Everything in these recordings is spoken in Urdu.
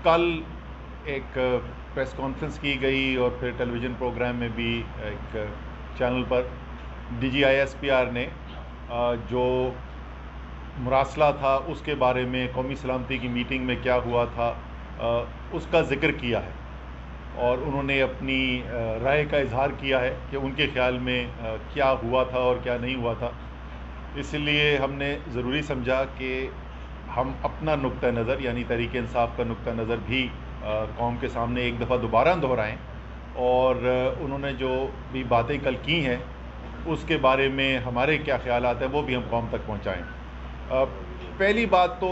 کل ایک پریس کانفرنس کی گئی اور پھر ٹیلی ویژن پروگرام میں بھی ایک چینل پر D G I S P R نے جو مراسلہ تھا اس کے بارے میں قومی سلامتی کی میٹنگ میں کیا ہوا تھا اس کا ذکر کیا ہے، اور انہوں نے اپنی رائے کا اظہار کیا ہے کہ ان کے خیال میں کیا ہوا تھا اور کیا نہیں ہوا تھا۔ اس لیے ہم نے ضروری سمجھا کہ ہم اپنا نقطہ نظر یعنی تحریک انصاف کا نقطہ نظر بھی قوم کے سامنے ایک دفعہ دوبارہ دہرائیں، اور انہوں نے جو بھی باتیں کل کی ہیں اس کے بارے میں ہمارے کیا خیالات ہیں وہ بھی ہم قوم تک پہنچائیں۔ پہلی بات تو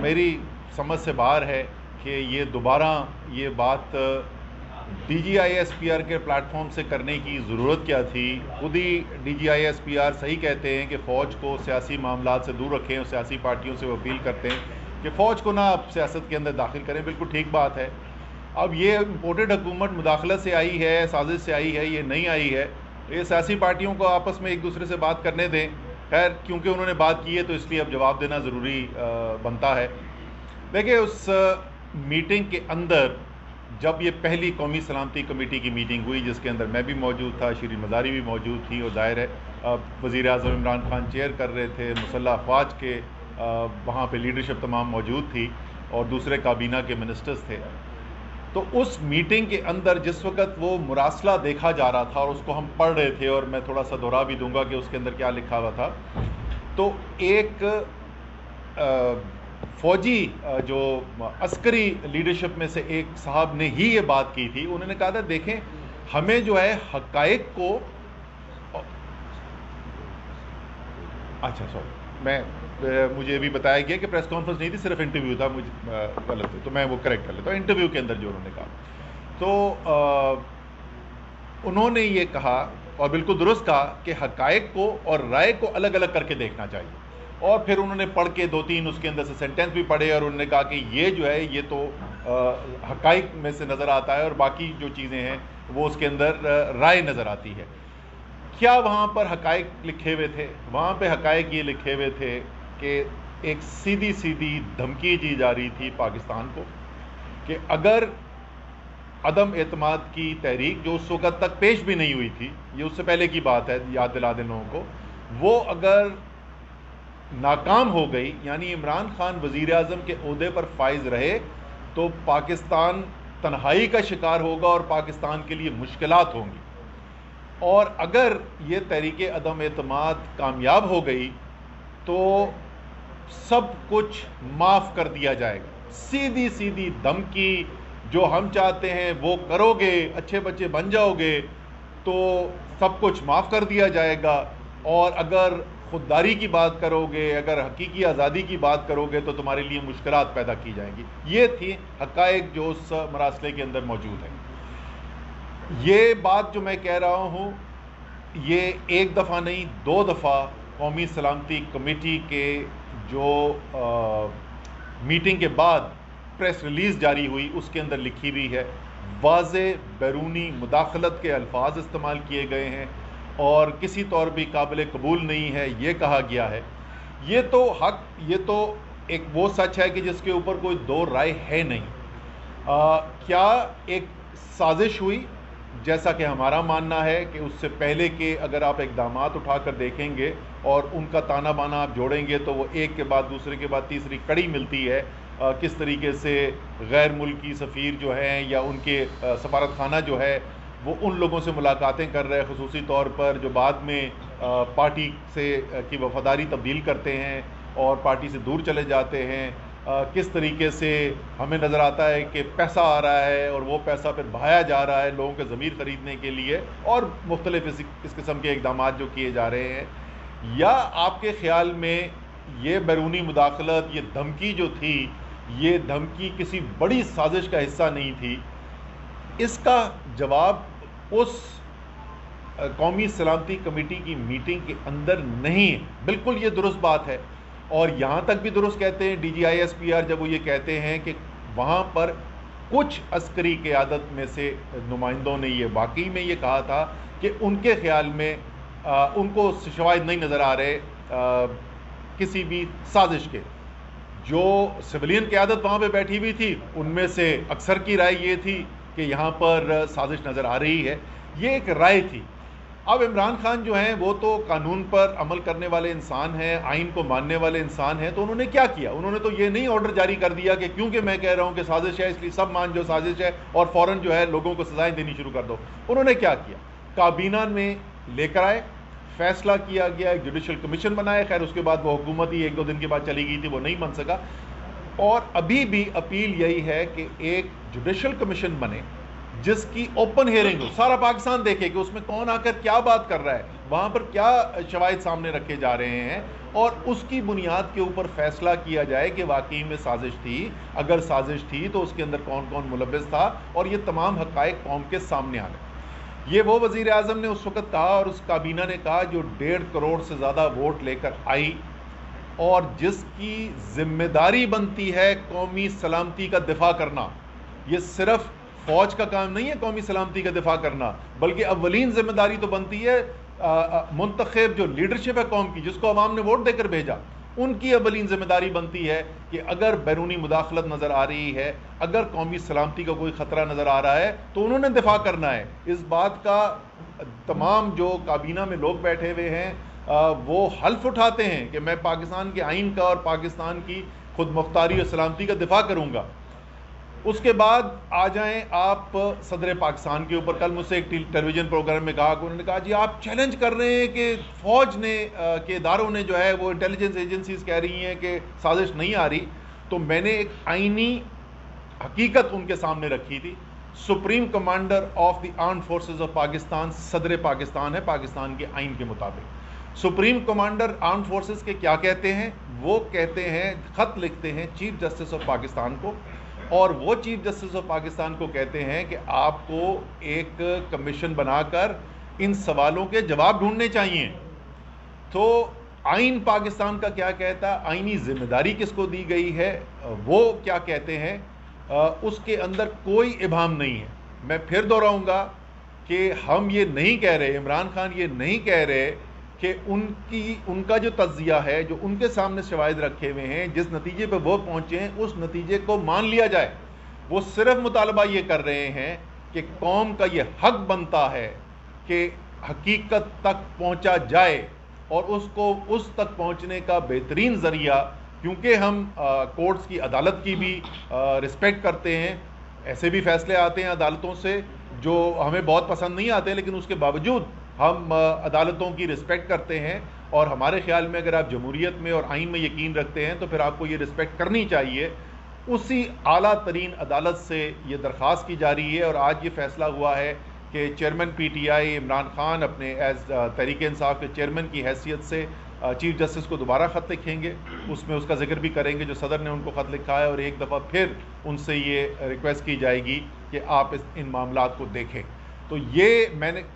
میری سمجھ سے باہر ہے کہ یہ دوبارہ یہ بات D G I S P R کے پلیٹ فارم سے کرنے کی ضرورت کیا تھی۔ خود ہی D G I S P R صحیح کہتے ہیں کہ فوج کو سیاسی معاملات سے دور رکھیں، اور سیاسی پارٹیوں سے وہ اپیل کرتے ہیں کہ فوج کو نہ آپ سیاست کے اندر داخل کریں۔ بالکل ٹھیک بات ہے۔ اب یہ امپورٹڈ حکومت مداخلت سے آئی ہے، سازش سے آئی ہے، یہ نہیں آئی ہے، یہ سیاسی پارٹیوں کو آپس میں ایک دوسرے سے بات کرنے دیں۔ خیر کیونکہ انہوں نے بات کی ہے تو اس لیے اب جواب دینا ضروری بنتا ہے۔ دیکھیں اس میٹنگ کے اندر جب یہ پہلی قومی سلامتی کمیٹی کی میٹنگ ہوئی جس کے اندر میں بھی موجود تھا، شیرین مزاری بھی موجود تھی، اور ظاہر ہے وزیر اعظم عمران خان چیئر کر رہے تھے، مسلح افواج کے وہاں پہ لیڈرشپ تمام موجود تھی اور دوسرے کابینہ کے منسٹرز تھے۔ تو اس میٹنگ کے اندر جس وقت وہ مراسلہ دیکھا جا رہا تھا اور اس کو ہم پڑھ رہے تھے، اور میں تھوڑا سا دہرا بھی دوں گا کہ اس کے اندر کیا لکھا ہوا تھا، تو ایک فوجی جو عسکری لیڈرشپ میں سے ایک صاحب نے ہی یہ بات کی تھی۔ انہوں نے کہا تھا دیکھیں ہمیں جو ہے حقائق کو مجھے بھی بتایا گیا کہ پریس کانفرنس نہیں تھی، صرف انٹرویو تھا، مجھے غلط ہے تو میں وہ کریکٹ کر لیتا ہوں۔ انٹرویو کے اندر جو انہوں نے کہا تو انہوں نے یہ کہا اور بالکل درست کہا کہ حقائق کو اور رائے کو الگ الگ کر کے دیکھنا چاہیے، اور پھر انہوں نے پڑھ کے دو تین اس کے اندر سے سینٹینس بھی پڑھے، اور انہوں نے کہا کہ یہ جو ہے یہ تو حقائق میں سے نظر آتا ہے اور باقی جو چیزیں ہیں وہ اس کے اندر رائے نظر آتی ہے۔ کیا وہاں پر حقائق لکھے ہوئے تھے؟ وہاں پہ حقائق یہ لکھے ہوئے تھے کہ ایک سیدھی سیدھی دھمکی دی جا رہی تھی پاکستان کو کہ اگر عدم اعتماد کی تحریک جو اس وقت تک پیش بھی نہیں ہوئی تھی، یہ اس سے پہلے کی بات ہے، یاد دلا دیں لوگوں کو، وہ اگر ناکام ہو گئی یعنی عمران خان وزیر اعظم کے عہدے پر فائز رہے تو پاکستان تنہائی کا شکار ہوگا اور پاکستان کے لیے مشکلات ہوں گی، اور اگر یہ تحریک عدم اعتماد کامیاب ہو گئی تو سب کچھ معاف کر دیا جائے گا۔ سیدھی سیدھی دھمکی، جو ہم چاہتے ہیں وہ کرو گے، اچھے بچے بن جاؤ گے تو سب کچھ معاف کر دیا جائے گا، اور اگر خودداری کی بات کرو گے، اگر حقیقی آزادی کی بات کرو گے تو تمہارے لیے مشکلات پیدا کی جائیں گی۔ یہ تھی حقائق جو اس مراسلے کے اندر موجود ہیں۔ یہ بات جو میں کہہ رہا ہوں یہ ایک دفعہ نہیں، دو دفعہ قومی سلامتی کمیٹی کے جو میٹنگ کے بعد پریس ریلیز جاری ہوئی اس کے اندر لکھی ہوئی ہے، واضح بیرونی مداخلت کے الفاظ استعمال کیے گئے ہیں اور کسی طور بھی قابل قبول نہیں ہے یہ کہا گیا ہے۔ یہ تو حق، یہ تو ایک وہ سچ ہے کہ جس کے اوپر کوئی دو رائے ہے نہیں۔ کیا ایک سازش ہوئی؟ جیسا کہ ہمارا ماننا ہے کہ اس سے پہلے کہ اگر آپ اقدامات اٹھا کر دیکھیں گے اور ان کا تانا بانا آپ جوڑیں گے تو وہ ایک کے بعد دوسرے کے بعد تیسری کڑی ملتی ہے، کس طریقے سے غیر ملکی سفیر جو ہیں یا ان کے سفارت خانہ جو ہے وہ ان لوگوں سے ملاقاتیں کر رہے ہیں، خصوصی طور پر جو بعد میں پارٹی سے کی وفاداری تبدیل کرتے ہیں اور پارٹی سے دور چلے جاتے ہیں، کس طریقے سے ہمیں نظر آتا ہے کہ پیسہ آ رہا ہے اور وہ پیسہ پھر بہایا جا رہا ہے لوگوں کے ضمیر خریدنے کے لیے، اور مختلف اس قسم کے اقدامات جو کیے جا رہے ہیں۔ یا آپ کے خیال میں یہ بیرونی مداخلت، یہ دھمکی جو تھی، یہ دھمکی کسی بڑی سازش کا حصہ نہیں تھی؟ اس کا جواب اس قومی سلامتی کمیٹی کی میٹنگ کے اندر نہیں ہے۔ بالکل یہ درست بات ہے، اور یہاں تک بھی درست کہتے ہیں D G I S P R جب وہ یہ کہتے ہیں کہ وہاں پر کچھ عسکری قیادت میں سے نمائندوں نے یہ واقعی میں یہ کہا تھا کہ ان کے خیال میں ان کو شواہد نہیں نظر آ رہے کسی بھی سازش کے۔ جو سویلین قیادت وہاں پہ بیٹھی ہوئی تھی ان میں سے اکثر کی رائے یہ تھی کہ یہاں پر سازش نظر آ رہی ہے. یہ ایک رائے تھی. اب عمران خان جو ہیں وہ تو قانون پر عمل کرنے والے انسان ہیں, آئین کو ماننے والے انسان ہیں, تو انہوں نے کیا کیا؟ انہوں نے تو یہ نہیں آرڈر جاری کر دیا کہ کیونکہ میں کہہ رہا ہوں کہ سازش ہے اس لیے سب مان جو سازش ہے اور فوراً جو ہے لوگوں کو سزائیں دینی شروع کر دو. انہوں نے کیا کیا؟ کابینہ میں لے کر آئے, فیصلہ کیا گیا, ایک جوڈیشل کمیشن بنائے. خیر اس کے بعد وہ حکومت ہی 1-2 دن کے بعد چلی گئی تھی, وہ نہیں بن سکا. اور ابھی بھی اپیل یہی ہے کہ ایک جوڈیشل کمیشن بنے جس کی اوپن ہیئرنگ ہو, سارا پاکستان دیکھے کہ اس میں کون آ کر کیا بات کر رہا ہے, وہاں پر کیا شواہد سامنے رکھے جا رہے ہیں, اور اس کی بنیاد کے اوپر فیصلہ کیا جائے کہ واقعی میں سازش تھی. اگر سازش تھی تو اس کے اندر کون کون ملوث تھا, اور یہ تمام حقائق قوم کے سامنے آ گئے. یہ وہ وزیر اعظم نے اس وقت کہا اور اس کابینہ نے کہا جو 1.5 کروڑ سے زیادہ ووٹ لے کر آئی, اور جس کی ذمہ داری بنتی ہے قومی سلامتی کا دفاع کرنا. یہ صرف فوج کا کام نہیں ہے قومی سلامتی کا دفاع کرنا, بلکہ اولین ذمہ داری تو بنتی ہے منتخب جو لیڈرشپ ہے قوم کی, جس کو عوام نے ووٹ دے کر بھیجا, ان کی اولین ذمہ داری بنتی ہے کہ اگر بیرونی مداخلت نظر آ رہی ہے, اگر قومی سلامتی کا کوئی خطرہ نظر آ رہا ہے تو انہوں نے دفاع کرنا ہے. اس بات کا تمام جو کابینہ میں لوگ بیٹھے ہوئے ہیں وہ حلف اٹھاتے ہیں کہ میں پاکستان کے آئین کا اور پاکستان کی خود مختاری اور سلامتی کا دفاع کروں گا. اس کے بعد آ جائیں آپ صدر پاکستان کے اوپر. کل مجھ سے ایک ٹیلی ویژن پروگرام میں کہا کہ انہوں نے کہا جی آپ چیلنج کر رہے ہیں کہ فوج نے کے اداروں نے جو ہے وہ انٹیلیجنس ایجنسیز کہہ رہی ہیں کہ سازش نہیں آ رہی. تو میں نے ایک آئینی حقیقت ان کے سامنے رکھی تھی. Supreme commander of the armed forces of Pakistan صدر پاکستان ہے پاکستان کے آئین کے مطابق. سپریم کمانڈر آرمڈ فورسز کے کیا کہتے ہیں؟ وہ کہتے ہیں, خط لکھتے ہیں چیف جسٹس آف پاکستان کو, اور وہ چیف جسٹس آف پاکستان کو کہتے ہیں کہ آپ کو ایک کمیشن بنا کر ان سوالوں کے جواب ڈھونڈنے چاہیے. تو آئین پاکستان کا کیا کہتا, آئینی ذمہ داری کس کو دی گئی ہے, وہ کیا کہتے ہیں, اس کے اندر کوئی ابہام نہیں ہے. میں پھر دہراؤں گا کہ ہم یہ نہیں کہہ رہے, عمران خان یہ نہیں کہہ رہے کہ ان کا جو تجزیہ ہے, جو ان کے سامنے شواہد رکھے ہوئے ہیں, جس نتیجے پہ وہ پہنچے ہیں اس نتیجے کو مان لیا جائے. وہ صرف مطالبہ یہ کر رہے ہیں کہ قوم کا یہ حق بنتا ہے کہ حقیقت تک پہنچا جائے, اور اس کو اس تک پہنچنے کا بہترین ذریعہ, کیونکہ ہم کورٹس کی عدالت کی بھی رسپیکٹ کرتے ہیں, ایسے بھی فیصلے آتے ہیں عدالتوں سے جو ہمیں بہت پسند نہیں آتے, لیکن اس کے باوجود ہم عدالتوں کی رسپیکٹ کرتے ہیں, اور ہمارے خیال میں اگر آپ جمہوریت میں اور آئین میں یقین رکھتے ہیں تو پھر آپ کو یہ رسپیکٹ کرنی چاہیے. اسی اعلیٰ ترین عدالت سے یہ درخواست کی جا رہی ہے, اور آج یہ فیصلہ ہوا ہے کہ chairman P T I Imran Khan اپنے ایز تحریک انصاف کے چیئرمین کی حیثیت سے چیف جسٹس کو دوبارہ خط لکھیں گے. اس میں اس کا ذکر بھی کریں گے جو صدر نے ان کو خط لکھا ہے, اور ایک دفعہ پھر ان سے یہ ریکویسٹ کی جائے گی کہ آپ ان معاملات کو دیکھیں. تو یہ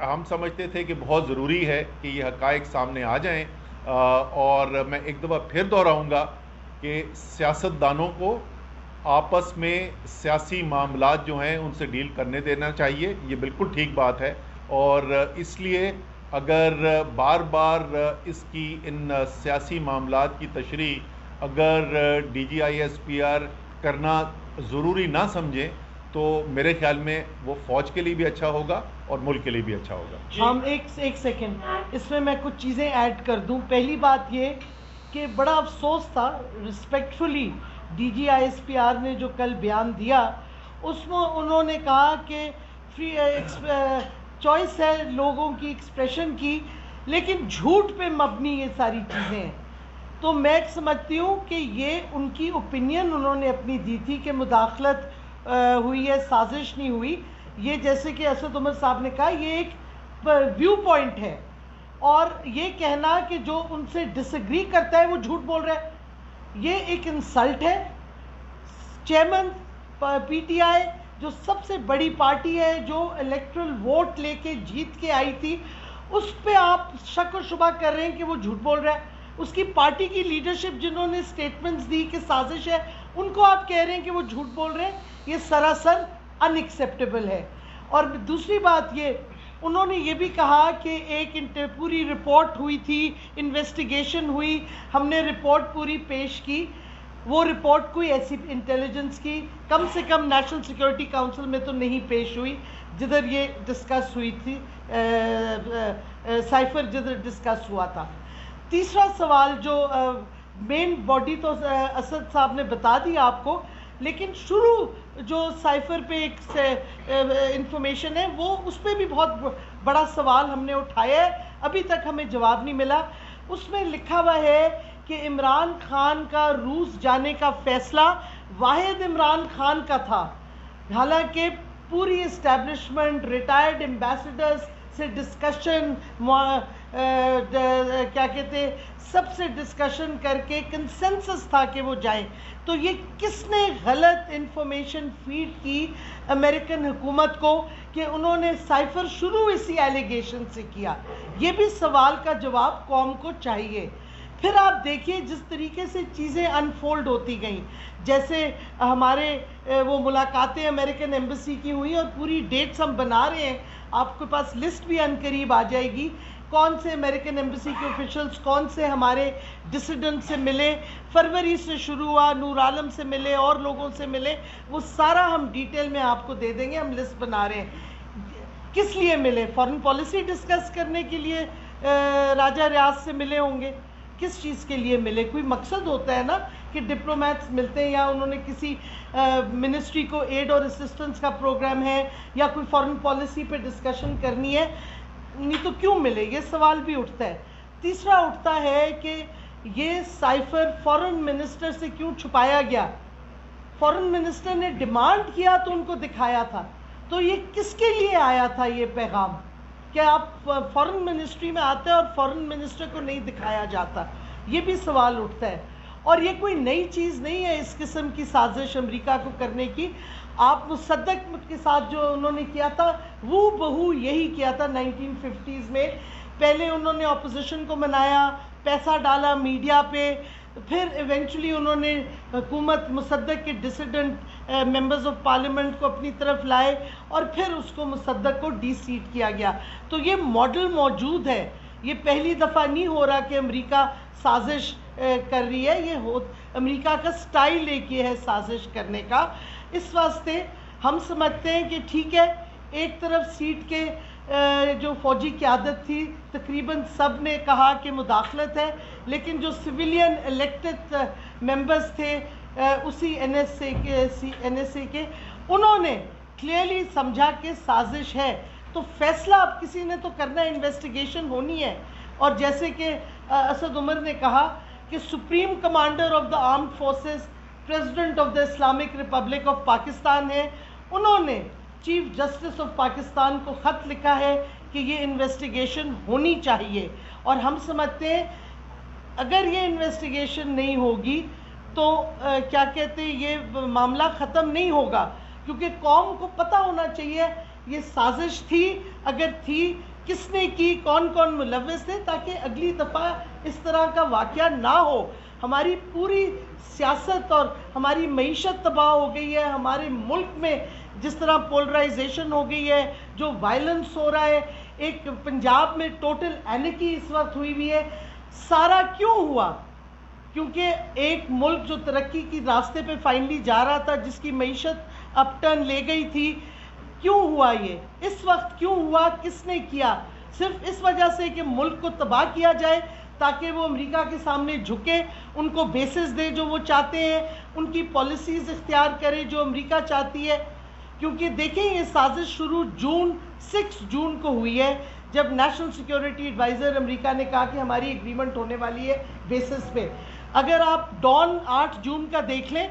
ہم سمجھتے تھے کہ بہت ضروری ہے کہ یہ حقائق سامنے آ جائیں, اور میں ایک دفعہ پھر دہراؤں گا کہ سیاستدانوں کو آپس میں سیاسی معاملات جو ہیں ان سے ڈیل کرنے دینا چاہیے. یہ بالکل ٹھیک بات ہے, اور اس لیے اگر بار بار اس کی ان سیاسی معاملات کی تشریح اگر D G I S P R کرنا ضروری نہ سمجھیں تو میرے خیال میں وہ فوج کے لیے بھی اچھا ہوگا اور ملک کے لیے بھی اچھا ہوگا. ہم ایک سیکنڈ اس میں کچھ چیزیں ایڈ کر دوں. پہلی بات یہ کہ بڑا افسوس تھا, respectfully D G I S P R نے جو کل بیان دیا اس میں انہوں نے کہا کہ فری چوائس ہے لوگوں کی ایکسپریشن کی, لیکن جھوٹ پہ مبنی یہ ساری چیزیں ہیں. تو میں سمجھتی ہوں کہ یہ ان کی اوپینین انہوں نے اپنی دی تھی کہ مداخلت ہوئی ہے, سازش نہیں ہوئی. یہ جیسے کہ اسد عمر صاحب نے کہا یہ ایک ویو پوائنٹ ہے, اور یہ کہنا کہ جو ان سے ڈس ایگری کرتا ہے وہ جھوٹ بول رہا ہے, یہ ایک انسلٹ ہے. چیئرمین پی ٹی آئی جو سب سے بڑی پارٹی ہے, جو الیکٹرل ووٹ لے کے جیت کے آئی تھی, اس پہ آپ شک و شبہ کر رہے ہیں کہ وہ جھوٹ بول رہا ہے. اس کی پارٹی کی لیڈرشپ جنہوں نے سٹیٹمنٹس دی کہ سازش ہے, ان کو آپ کہہ رہے ہیں کہ وہ جھوٹ بول رہے ہیں. یہ سراسر ان ایکسیپٹیبل ہے. اور دوسری بات یہ انہوں نے یہ بھی کہا کہ ایک پوری رپورٹ ہوئی تھی, انویسٹیگیشن ہوئی, ہم نے رپورٹ پوری پیش کی. وہ رپورٹ کوئی ایسی انٹیلیجنس کی کم سے کم نیشنل سیکیورٹی کاؤنسل میں تو نہیں پیش ہوئی جدھر یہ ڈسکس ہوئی تھی، سائفر جدھر ڈسکس ہوا تھا۔ تیسرا سوال جو مین باڈی تو اسد صاحب نے بتا دیا آپ کو، لیکن شروع جو سائفر پہ ایک انفارمیشن ہے وہ اس پہ بھی بہت بڑا سوال ہم نے اٹھایا ہے، ابھی تک ہمیں جواب نہیں ملا۔ اس میں لکھا ہوا ہے کہ عمران خان کا روس جانے کا فیصلہ واحد عمران خان کا تھا، حالانکہ پوری اسٹیبلشمنٹ، ریٹائرڈ ایمبیسڈرز سے ڈسکشن، کیا کہتے ہیں، سب سے ڈسکشن کر کے کنسنسس تھا کہ وہ جائیں۔ تو یہ کس نے غلط انفارمیشن فیڈ کی امریکن حکومت کو کہ انہوں نے سائفر شروع اسی ایلیگیشن سے کیا؟ یہ بھی سوال کا جواب قوم کو چاہیے۔ پھر آپ دیکھیے جس طریقے سے چیزیں انفولڈ ہوتی گئیں، جیسے ہمارے وہ ملاقاتیں امریکن ایمبیسی کی ہوئی اور پوری ڈیٹس ہم بنا رہے ہیں، آپ کے پاس لسٹ بھی ان قریب آ جائے گی، کون سے امریکن ایمبیسی کے آفیشلز کون سے ہمارے ڈسیڈنٹ سے ملے، فروری سے شروع ہوا، نور عالم سے ملے اور لوگوں سے ملے، وہ سارا ہم ڈیٹیل میں آپ کو دے دیں گے، ہم لسٹ بنا رہے ہیں۔ کس لیے ملے؟ فارن پالیسی ڈسکس کرنے کے لیے راجہ ریاض سے ملے ہوں گے۔ کس چیز کے لیے ملے؟ کوئی مقصد ہوتا ہے نا کہ ڈپلومیٹس ملتے ہیں، یا انہوں نے کسی منسٹری کو ایڈ اور اسسٹنس کا پروگرام ہے یا کوئی فارن پالیسی پہ ڈسکشن کرنی ہے، نہیں تو کیوں ملے؟ یہ سوال بھی اٹھتا ہے۔ تیسرا اٹھتا ہے کہ یہ سائفر فارن منسٹر سے کیوں چھپایا گیا؟ فارن منسٹر نے ڈیمانڈ کیا تو ان کو دکھایا تھا، تو یہ کس کے لیے آیا تھا یہ پیغام کہ آپ فارن منسٹری میں آتے ہیں اور فارن منسٹر کو نہیں دکھایا جاتا؟ یہ بھی سوال اٹھتا ہے۔ اور یہ کوئی نئی چیز نہیں ہے اس قسم کی سازش امریکہ کو کرنے کی۔ آپ مصدق کے ساتھ جو انہوں نے کیا تھا وہ بہو یہی کیا تھا 1950s میں۔ پہلے انہوں نے اپوزیشن کو منایا، پیسہ ڈالا میڈیا پہ، پھر ایونچولی انہوں نے حکومت مصدق کے ڈسیڈنٹ ممبرز آف پارلیمنٹ کو اپنی طرف لائے اور پھر اس کو مصدق کو ڈی سیٹ کیا گیا۔ تو یہ ماڈل موجود ہے، یہ پہلی دفعہ نہیں ہو رہا کہ امریکہ سازش کر رہی ہے، یہ امریکہ کا سٹائل ایک یہ ہے سازش کرنے کا۔ اس واسطے ہم سمجھتے ہیں کہ ٹھیک ہے، ایک طرف سیٹ کے جو فوجی قیادت تھی تقریباً سب نے کہا کہ مداخلت ہے، لیکن جو سویلین الیکٹڈ ممبرز تھے اسی این ایس اے کے، انہوں نے کلیئرلی سمجھا کہ سازش ہے۔ تو فیصلہ اب کسی نے تو کرنا ہے، انویسٹیگیشن ہونی ہے۔ اور جیسے کہ اسد عمر نے کہا کہ supreme commander of the armed forces, president of the Islamic republic of Pakistan ہے، انہوں نے چیف جسٹس آف پاکستان کو خط لکھا ہے کہ یہ انویسٹیگیشن ہونی چاہیے۔ اور ہم سمجھتے ہیں اگر یہ انویسٹیگیشن نہیں ہوگی تو کیا کہتے ہیں، یہ معاملہ ختم نہیں ہوگا، کیونکہ قوم کو پتہ ہونا چاہیے یہ سازش تھی، اگر تھی کس نے کی، کون کون ملوث تھے، تاکہ اگلی دفعہ اس طرح کا واقعہ نہ ہو۔ ہماری پوری سیاست اور ہماری معیشت تباہ ہو گئی ہے، ہمارے ملک میں جس طرح پولرائزیشن ہو گئی ہے، جو وائلنس ہو رہا ہے، ایک پنجاب میں ٹوٹل اینکی اس وقت ہوئی ہوئی ہے۔ سارا کیوں ہوا؟ کیونکہ ایک ملک جو ترقی کی راستے پہ فائنلی جا رہا تھا، جس کی معیشت اپ ٹرن لے گئی تھی، کیوں ہوا یہ؟ اس وقت کیوں ہوا؟ کس نے کیا؟ صرف اس وجہ سے کہ ملک کو تباہ کیا جائے تاکہ وہ امریکہ کے سامنے جھکے، ان کو بیسز دے جو وہ چاہتے ہیں، ان کی پالیسیز اختیار کرے جو امریکہ چاہتی ہے۔ کیونکہ دیکھیں یہ سازش شروع 6 جون کو ہوئی ہے، جب نیشنل سیکیورٹی ایڈوائزر امریکہ نے کہا کہ ہماری ایگریمنٹ ہونے والی ہے بیسس پہ۔ اگر آپ ڈان 8 جون کا دیکھ لیں،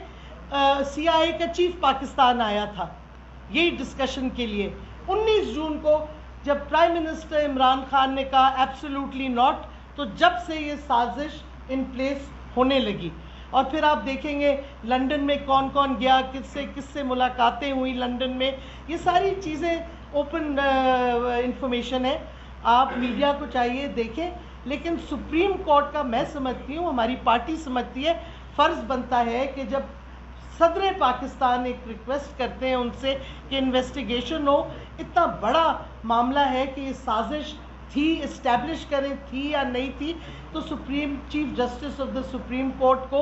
سی آئی اے کا چیف پاکستان آیا تھا یہی ڈسکشن کے لیے۔ 19 جون کو جب پرائم منسٹر عمران خان نے کہا ایبسولوٹلی ناٹ، تو جب سے یہ سازش ان پلیس ہونے لگی۔ اور پھر آپ دیکھیں گے لنڈن میں کون کون گیا، کس سے ملاقاتیں ہوئی لنڈن میں، یہ ساری چیزیں اوپن انفارمیشن ہے، آپ میڈیا کو چاہیے دیکھیں۔ لیکن سپریم کورٹ کا میں سمجھتی ہوں، ہماری پارٹی سمجھتی ہے، فرض بنتا ہے کہ جب صدر پاکستان ایک ریکویسٹ کرتے ہیں ان سے کہ انویسٹیگیشن ہو، اتنا بڑا معاملہ ہے کہ یہ سازش تھی، اسٹیبلش کریں تھی یا نہیں تھی، تو chief justice of the supreme court کو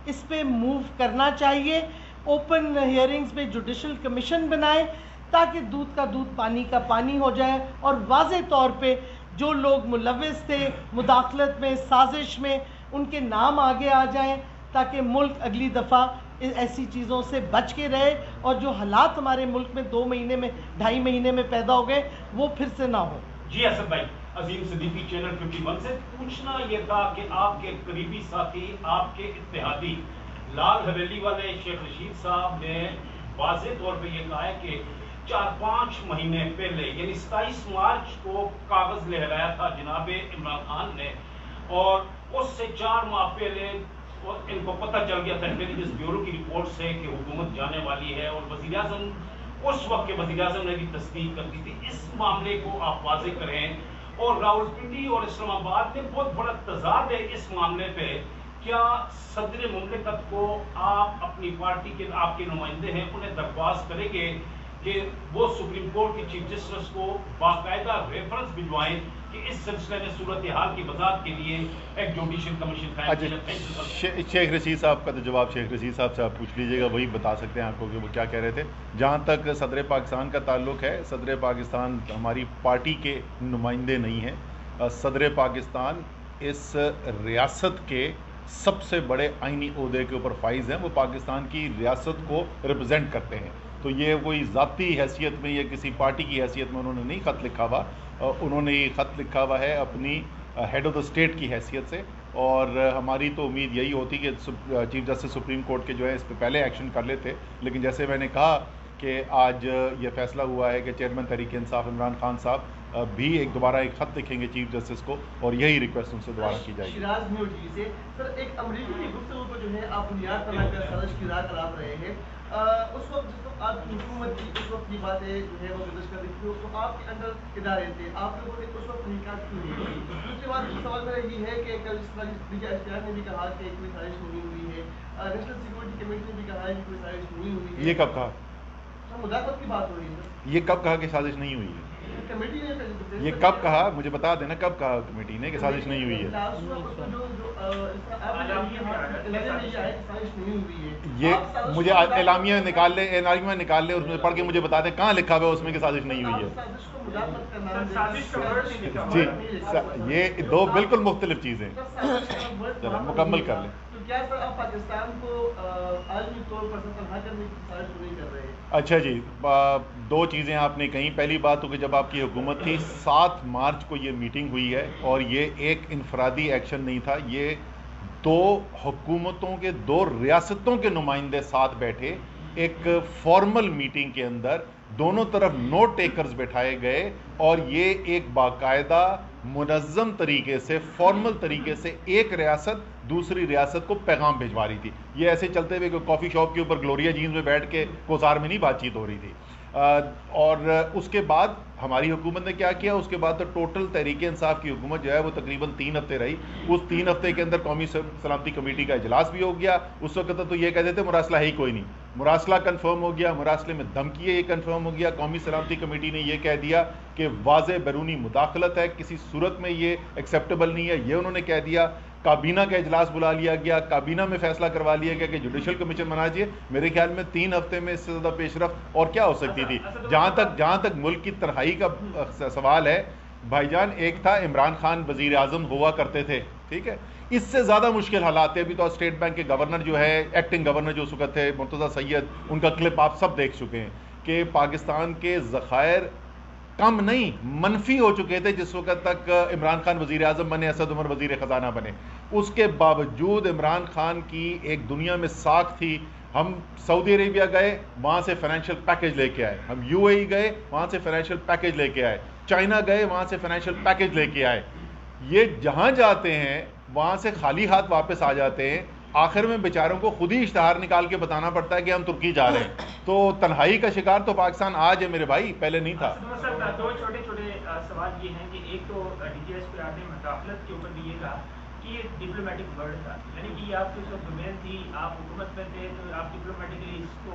اس پہ موو کرنا چاہیے. اوپن ہیئرنگز پہ جوڈیشل کمیشن بنائے تاکہ دودھ کا دودھ پانی کا پانی ہو جائے, اور واضح طور پہ جو لوگ ملوث تھے مداخلت میں, سازش میں, ان کے نام آگے آ جائیں تاکہ ملک اگلی دفعہ ایسی چیزوں سے بچ کے رہے, اور جو حالات ہمارے ملک میں 2 مہینے میں 2.5 مہینے میں پیدا ہو گئے وہ پھر سے نہ ہو. جی اسد بھائی, عظیم صدیقی چینل 51 سے پوچھنا یہ تھا کہ آپ کے قریبی ساتھی, آپ کے اتحادی لال حویلی والے شیخ رشید صاحب نے واضح طور پہ یہ کہا ہے کہ 4-5 مہینے پہلے یعنی 27 مارچ کو کاغذ لہرایا تھا جناب عمران خان نے, اور اس سے 4 ماہ پہلے ان کو پتہ چل گیا تھا انٹیلیجنس بیورو کی رپورٹ سے کہ حکومت جانے والی ہے, اور وزیر اعظم اس وقت کے وزیر اعظم نے بھی تصدیق کر دی تھی. اس معاملے کو آپ واضح کریں, اور راولپنڈی اور اسلام آباد میں بہت بڑا تضاد ہے اس معاملے پہ. کیا صدر مملکت کو آپ اپنی پارٹی کے آپ کے نمائندے ہیں انہیں درخواست کریں گے کہ وہ سپریم کورٹ کی چیف جسٹس کو باقاعدہ ریفرنس بھجوائیں کہ اس سلسلے میں صورتحال کی وضاحت کے لیے ایک جوڈیشل کمیشن قائم کیا جائے؟ شیخ رشید صاحب کا تو جواب شیخ رشید صاحب سے آپ پوچھ لیجیے گا, وہی بتا سکتے ہیں آپ کو کہ وہ کیا کہہ رہے تھے. جہاں تک صدر پاکستان کا تعلق ہے, صدر پاکستان ہماری پارٹی کے نمائندے نہیں ہیں. صدر پاکستان اس ریاست کے سب سے بڑے آئینی عہدے کے اوپر فائز ہیں, وہ پاکستان کی ریاست کو ریپرزینٹ کرتے ہیں. تو یہ کوئی ذاتی حیثیت میں یا کسی پارٹی کی حیثیت میں انہوں نے نہیں خط لکھا ہوا, انہوں نے یہ خط لکھا ہوا ہے اپنی ہیڈ آف دا اسٹیٹ کی حیثیت سے. اور ہماری تو امید یہی ہوتی کہ چیف جسٹس سپریم کورٹ کے جو ہے اس پہ پہلے ایکشن کر لیتے, لیکن جیسے میں نے کہا کہ آج یہ فیصلہ ہوا ہے کہ چیئرمین تحریک انصاف عمران خان صاحب بھی دوبارہ ایک خط لکھیں گے چیف جسٹس کو, اور یہی ریکویسٹ ان سے دوبارہ کی جائے گی. شیراز نیو ٹی وی سے سر, ایک امریکی کی گفتگو کو جو ہے آپ بنیاد بنا کر سازش کی راہ چلا رہے ہیں. اس وقت جب آپ کی حکومت کی اس وقت کی باتیں جو ہے وہ گزش کر رہی تھی, تو آپ کے اندر ادارے تھے, آپ لوگوں نے اس وقت تحقیقات کیوں نہیں کی؟ دوسری بات سوال میرا یہ ہے کہ کل اس طرح DGI نے بھی کہا کہ کوئی سازش نہیں ہوئی ہے, نیشنل سیکورٹی کمیٹی نے بھی کہا ہے کہ کوئی سازش نہیں ہوئی ہے. یہ کب کہا؟ مداخلت کی بات ہو رہی ہے. یہ کب کہا کہ سازش نہیں ہوئی ہے؟ کمیٹی نے یہ کب کہا, مجھے بتا دینا کب کہا کمیٹی نے کہ سازش نہیں ہوئی ہے؟ یہ مجھے اعلامیہ نکال لے, اعلامیہ نکال لے, اس میں پڑھ کے مجھے بتا دیں کہاں لکھا ہوا ہے اس میں کہ سازش نہیں ہوئی ہے. جی, یہ دو بالکل مختلف چیزیں, چلو مکمل کر لیں. کیا سر آپ پاکستان کو عالمی طور پر تنہا کرنے کی سازش نہیں کر رہے ہیں؟ اچھا جی, 2 چیزیں آپ نے کہیں. پہلی بات تو کہ جب آپ کی حکومت تھی 7 مارچ کو یہ میٹنگ ہوئی ہے, اور یہ ایک انفرادی ایکشن نہیں تھا, یہ 2 حکومتوں کے 2 ریاستوں کے نمائندے ساتھ بیٹھے ایک فارمل میٹنگ کے اندر, دونوں طرف نوٹ ٹیکرز بٹھائے گئے, اور یہ ایک باقاعدہ منظم طریقے سے فارمل طریقے سے ایک ریاست دوسری ریاست کو پیغام بھجوا رہی تھی. یہ ایسے چلتے ہوئے کہ کافی شاپ کے اوپر گلوریا جینز میں بیٹھ کے کوسار میں نہیں بات چیت ہو رہی تھی. اور اس کے بعد ہماری حکومت نے کیا کیا, اس کے بعد تو ٹوٹل تحریک انصاف کی حکومت جو ہے وہ تقریباً 3 ہفتے رہی. اس 3 ہفتے کے اندر قومی سلامتی کمیٹی کا اجلاس بھی ہو گیا. اس وقت تو یہ کہتے تھے مراسلہ ہی کوئی نہیں, مراسلہ کنفرم ہو گیا, مراسلے میں دھمکی ہے یہ کنفرم ہو گیا. قومی سلامتی کمیٹی نے یہ کہہ دیا کہ واضح بیرونی مداخلت ہے, کسی صورت میں یہ ایکسیپٹیبل نہیں ہے, یہ انہوں نے کہہ دیا. کابینہ کا اجلاس بلا لیا گیا, کابینہ میں فیصلہ کروا لیا گیا کہ جوڈیشل کمیشن بنا چاہیے. میرے خیال میں 3 ہفتے میں اس سے زیادہ پیش رفت اور کیا ہو سکتی تھی. جہاں تک ملک کی تنہائی کا سوال ہے بھائی جان, ایک تھا عمران خان وزیر اعظم ہوا کرتے تھے, ٹھیک ہے, اس سے زیادہ مشکل حالات تھے. ابھی تو اسٹیٹ بینک کے گورنر جو ہے, ایکٹنگ گورنر جو اس وقت تھے مرتضیٰ سید, ان کا کلپ آپ سب دیکھ چکے ہیں کہ پاکستان کے ذخائر کم نہیں منفی ہو چکے تھے جس وقت تک عمران خان وزیر اعظم بنے, اسد عمر وزیر خزانہ بنے. اس کے باوجود عمران خان کی ایک دنیا میں ساکھ تھی. ہم سعودی عربیہ گئے, وہاں سے فائنینشیل پیکج لے کے آئے, ہم UAE گئے, وہاں سے فائنینشیل پیکج لے کے آئے, چائنا گئے, وہاں سے فائنینشیل پیکج لے کے آئے. یہ جہاں جاتے ہیں وہاں سے خالی ہاتھ واپس آ جاتے ہیں. آخر میں بیچاروں کو خود ہی اشتہار نکال کے بتانا پڑتا ہے کہ ہم ترکی جا رہے ہیں. تو تنہائی کا شکار تو پاکستان آج ہے میرے بھائی, پہلے نہیں تھا. 2 چھوٹے سوال یہ ہیں کہ ایک تو DGI نے مداخلت کے اوپر بھی یہ کہا کہ یہ ڈپلومیٹک ورڈ تھا, یعنی کہ آپ کی جو ڈومین تھی, آپ حکومت میں تھے تو آپ ڈپلومیٹکلی اس کو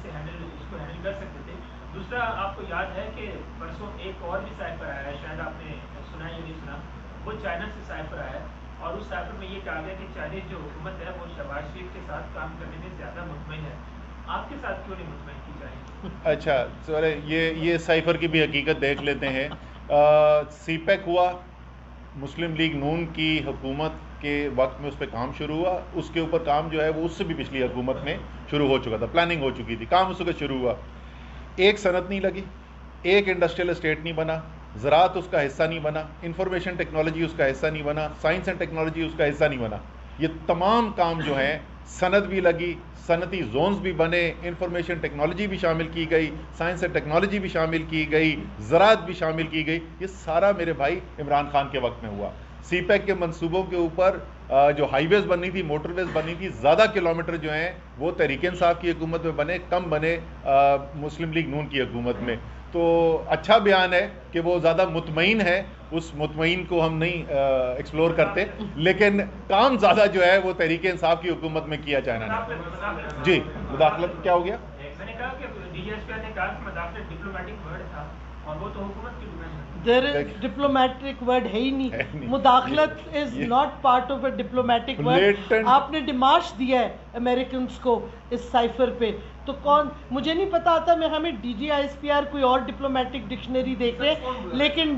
ہینڈل کر سکتے تھے. دوسرا, آپ کو یاد ہے کہ پرسوں ایک اور بھی سائٹ پر آیا ہے, شاید آپ نے سنا یا نہیں سنا, وہ چائنا سے سائٹ پر آیا ہے, اور اس سائفر میں یہ کہا گیا کہ چائنیز جو حکومت ہے وہ شہباز شریف کے ساتھ کام کرنے میں زیادہ مطمئن ہے. آپ کے ساتھ کیوں نہیں مطمئن کی چاہیے؟ اچھا سورے یہ سائفر کی بھی حقیقت دیکھ لیتے ہیں. سی پیک ہوا، مسلم لیگ نون کی حکومت کے وقت میں اس پہ کام شروع ہوا. اس کے اوپر کام جو ہے وہ اس سے بھی پچھلی حکومت میں شروع ہو چکا تھا، پلاننگ ہو چکی تھی، کام اس وقت شروع ہوا. ایک صنعت نہیں لگی، ایک انڈسٹریل اسٹیٹ نہیں بنا، زراعت اس کا حصہ نہیں بنا، انفارمیشن ٹیکنالوجی اس کا حصہ نہیں بنا، سائنس اینڈ ٹیکنالوجی اس کا حصہ نہیں بنا. یہ تمام کام جو ہیں، صنعت بھی لگی، صنعتی زونز بھی بنے، انفارمیشن ٹیکنالوجی بھی شامل کی گئی، سائنس اینڈ ٹیکنالوجی بھی شامل کی گئی، زراعت بھی شامل کی گئی. یہ سارا میرے بھائی عمران خان کے وقت میں ہوا. سی پیک کے منصوبوں کے اوپر جو ہائی ویز بنی تھی، موٹر ویز بنی تھی، زیادہ کلومیٹر جو ہیں وہ تحریک انصاف کی حکومت میں بنے، کم بنے مسلم لیگ نون کی حکومت میں. تو اچھا بیان ہے کہ وہ زیادہ مطمئن ہے، اس مطمئن کو ہم نہیں ایکسپلور کرتے، لیکن کام زیادہ جو ہے وہ تحریک انصاف کی حکومت میں کیا چائنا نے. جی مداخلت کیا ہو گیا؟ میں نے کہا کہ ڈی جی ایس پی نے کہا کہ مداخلت ڈپلومیٹک ورڈ تھا اور وہ تو حکومت کی ڈپلومیٹک ورڈ ہے ہی نہیں. مداخلت is not part of a diplomatic word. آپ نے ڈیمارش دیا ہے امریکنس کو اس سائفر پہ، تو کون، مجھے نہیں پتا آتا، میں ہمیں D G I S P R کوئی اور ڈپلومیٹک ڈکشنری دیکھ رہے ہیں، لیکن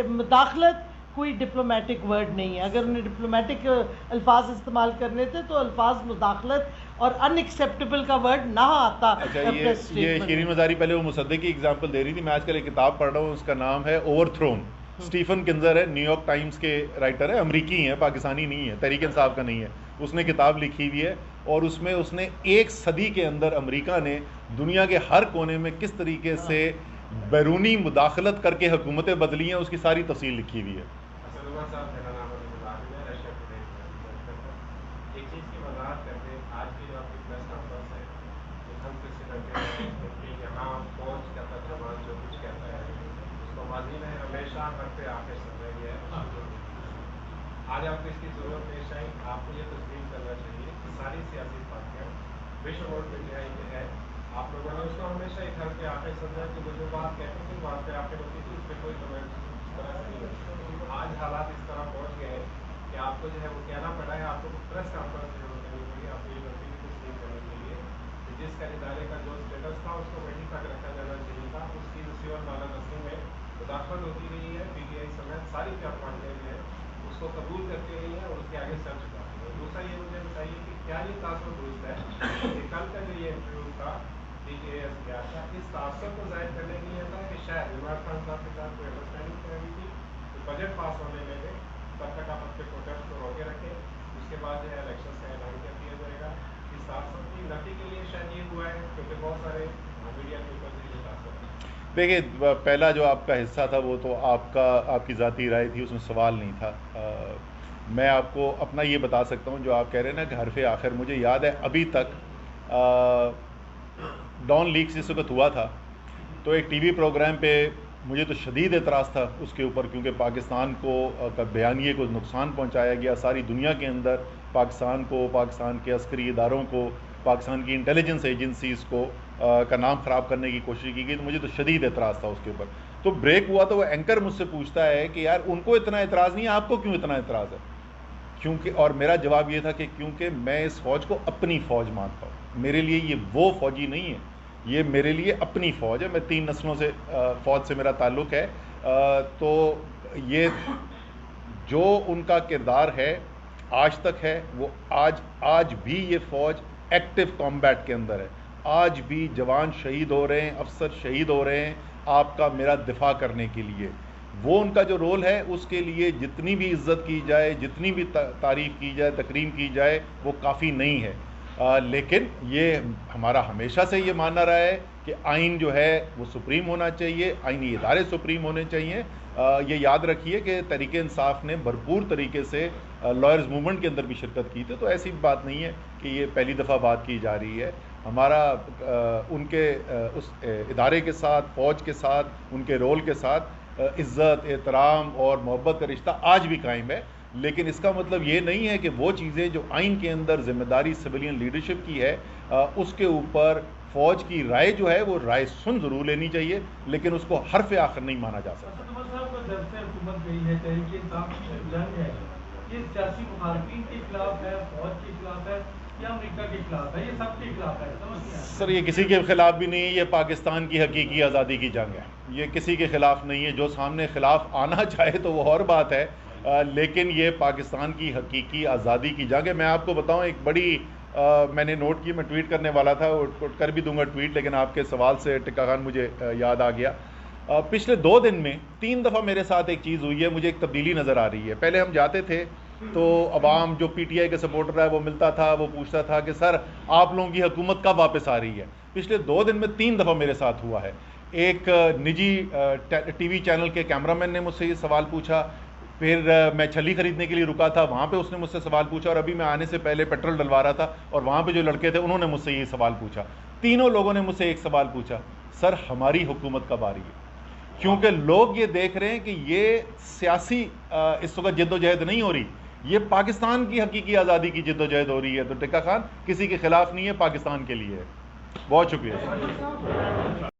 مداخلت کوئی ڈپلومیٹک ورڈ نہیں ہے. اگر انہیں ڈپلومیٹک الفاظ استعمال کرنے تھے تو الفاظ مداخلت اور ان ایکسیپٹیبل کا ورڈ نہ آتا. اچھا یہ شیرین مزاری پہلے وہ مصدق کی اگزامپل دے رہی تھی. میں آج کل ایک کتاب پڑھ رہا ہوں، اس کا نام ہے اوور تھرون. اسٹیفن کنزر ہے، نیو یارک ٹائمز کے رائٹر ہے، امریکی ہیں، پاکستانی نہیں ہے، تحریک انصاف کا نہیں ہے. اس نے کتاب لکھی ہوئی ہے اور اس میں اس نے ایک صدی کے اندر امریکہ نے دنیا کے ہر کونے میں کس طریقے سے بیرونی مداخلت کر کے حکومتیں بدلی ہیں، اس کی ساری تفصیل لکھی ہوئی ہے. ایک چیز کی وضاحت کر دیں، آج کی جو آپ کی پریس کانفرنس ہے، ہم یہاں فوج کا ترجمہ جو کچھ کہتا ہے اس کو ماضی میں ہمیشہ حرف آخر سمجھا گیا ہے. آج آپ کو اس کی ضرورت پیش آئی. آپ کو یہ تسلیم کرنا چاہیے کہ ساری سیاسی پارٹیاں بشمول پی میں ہے، آپ لوگوں نے اس کو ہمیشہ ایک حرف آخر سمجھا کہ وہ جو بات کہتے تھے بات پہ آخر ہوتی تھی، اس پہ کوئی کمنٹ اس طرح سے نہیں ہوتی. آج حالات اس طرح پہنچ گئے کہ آپ کو جو ہے وہ کہنا پڑا ہے، آپ کو پریس کانفرنس کی ضرورت کرنی پڑی آپ کو یونیورسٹی کی تسلیم کرنے کے لیے کہ جس کا ادارے کا جو اسٹیٹس تھا اس کو وہی تک رکھا جانا چاہیے تھا. اس کی رسی اور نالا نسی میں مداخلت ہوتی رہی ہے. پی ٹی آئی سمیت ساری چار پارٹیاں جو ہیں اس کو قبول کرتی رہی ہیں اور اس کے آگے سر چکاتی ہیں. دوسرا یہ مجھے بتائیے کہ کیا یہ تاثر درست ہے کہ کل کا جو یہ انٹرویو تھا D G S P R کا، اس تاثر کو ظاہر کرنے کے لیے تھا کہ شاید عمران خان صاحب کے ساتھ کوئی انڈرسٹینڈنگ کرائی تھی کہ بجٹ پاس ہونے میں تب تک آپ اپنے پروٹیسٹ کو روکے رکھیں، اس کے بعد جو ہے الیکشن کا اعلان کر دیا جائے گا. اس تاثر کی نفی کے لیے شاید یہ ہوا ہے کیونکہ بہت سارے میڈیا کے اوپر بھی یہ تاثر ہے. دیکھیے پہلا جو آپ کا حصہ تھا وہ تو آپ کی ذاتی رائے تھی، اس میں سوال نہیں تھا. میں آپ کو اپنا یہ بتا سکتا ہوں جو آپ کہہ رہے ہیں نا کہ حرف آخر، مجھے یاد ہے ابھی تک ڈان لیکس جس وقت ہوا تھا تو ایک ٹی وی پروگرام پہ مجھے تو شدید اعتراض تھا اس کے اوپر، کیونکہ پاکستان کو بیانیے کو نقصان پہنچایا گیا، ساری دنیا کے اندر پاکستان کو، پاکستان کے عسکری اداروں کو، پاکستان کی انٹیلیجنس ایجنسیز کو کا نام خراب کرنے کی کوشش کی گئی. تو مجھے تو شدید اعتراض تھا اس کے اوپر. تو بریک ہوا تو وہ اینکر مجھ سے پوچھتا ہے کہ یار ان کو اتنا اعتراض نہیں ہے، آپ کو کیوں اتنا اعتراض ہے؟ کیونکہ، اور میرا جواب یہ تھا کہ کیونکہ میں اس فوج کو اپنی فوج مانتا ہوں. میرے لیے یہ وہ فوجی نہیں ہے، یہ میرے لیے اپنی فوج ہے. میں 3 نسلوں سے فوج سے میرا تعلق ہے. تو یہ جو ان کا کردار ہے آج تک ہے، وہ آج بھی یہ فوج ایکٹیو کامبیٹ کے اندر ہے. آج بھی جوان شہید ہو رہے ہیں، افسر شہید ہو رہے ہیں آپ کا میرا دفاع کرنے کے لیے. وہ ان کا جو رول ہے اس کے لیے جتنی بھی عزت کی جائے، جتنی بھی تعریف کی جائے، تکریم کی جائے، وہ کافی نہیں ہے. لیکن یہ ہمارا ہمیشہ سے یہ ماننا رہا ہے کہ آئین جو ہے وہ سپریم ہونا چاہیے، آئینی ادارے سپریم ہونے چاہیے. یہ یاد رکھیے کہ تحریک انصاف نے بھرپور طریقے سے لائرز موومنٹ کے اندر بھی شرکت کی تھی. تو ایسی بات نہیں ہے کہ یہ پہلی دفعہ بات کی جا رہی ہے. ہمارا ان کے اس ادارے کے ساتھ، فوج کے ساتھ، ان کے رول کے ساتھ عزت، احترام اور محبت کا رشتہ آج بھی قائم ہے. لیکن اس کا مطلب یہ نہیں ہے کہ وہ چیزیں جو آئین کے اندر ذمہ داری سویلین لیڈرشپ کی ہے اس کے اوپر فوج کی رائے جو ہے وہ رائے سن ضرور لینی چاہیے، لیکن اس کو حرف آخر نہیں مانا جا سکتا. حکومت گئی ہے، تحریک انصاف کی جنگ ہے، یہ سیاسی مخالفین کے خلاف ہے, فوج کے خلاف ہے یا امریکہ کے خلاف ہے, یہ سب کے خلاف ہے؟ سمجھ نہیں آتا. سر یہ کسی کے خلاف بھی نہیں, یہ پاکستان کی حقیقی آزادی کی جنگ ہے, یہ کسی کے خلاف نہیں ہے. جو سامنے خلاف آنا چاہے تو وہ اور بات ہے, لیکن یہ پاکستان کی حقیقی آزادی کی جنگ ہے. میں آپ کو بتاؤں ایک بڑی میں نے نوٹ کی, میں ٹویٹ کرنے والا تھا, کر بھی دوں گا ٹویٹ, لیکن آپ کے سوال سے ٹکا خان مجھے یاد آ گیا. پچھلے 2 دن میں 3 دفعہ میرے ساتھ ایک چیز ہوئی ہے, مجھے ایک تبدیلی نظر آ رہی ہے. پہلے ہم جاتے تھے تو عوام جو پی ٹی آئی کے سپورٹر ہے وہ ملتا تھا, وہ پوچھتا تھا کہ سر آپ لوگوں کی حکومت کب واپس آ رہی ہے. پچھلے 2 دن میں 3 دفعہ میرے ساتھ ہوا ہے. ایک نجی ٹی وی چینل کے کیمرہ مین نے مجھ سے یہ سوال پوچھا, پھر میں چھلی خریدنے کے لیے رکا تھا, وہاں پہ اس نے مجھ سے سوال پوچھا, اور ابھی میں آنے سے پہلے پیٹرول ڈلوا رہا تھا اور وہاں پہ جو لڑکے تھے انہوں نے مجھ سے یہ سوال پوچھا. تینوں لوگوں نے مجھ سے ایک سوال پوچھا, سر ہماری حکومت کب آ رہی ہے؟ کیونکہ لوگ یہ دیکھ رہے ہیں کہ یہ سیاسی اس وقت جد و جہد نہیں ہو رہی, یہ پاکستان کی حقیقی آزادی کی جد و جہد ہو رہی ہے. تو ٹکا خان کسی کے خلاف نہیں ہے, پاکستان کے لیے ہے. بہت شکریہ.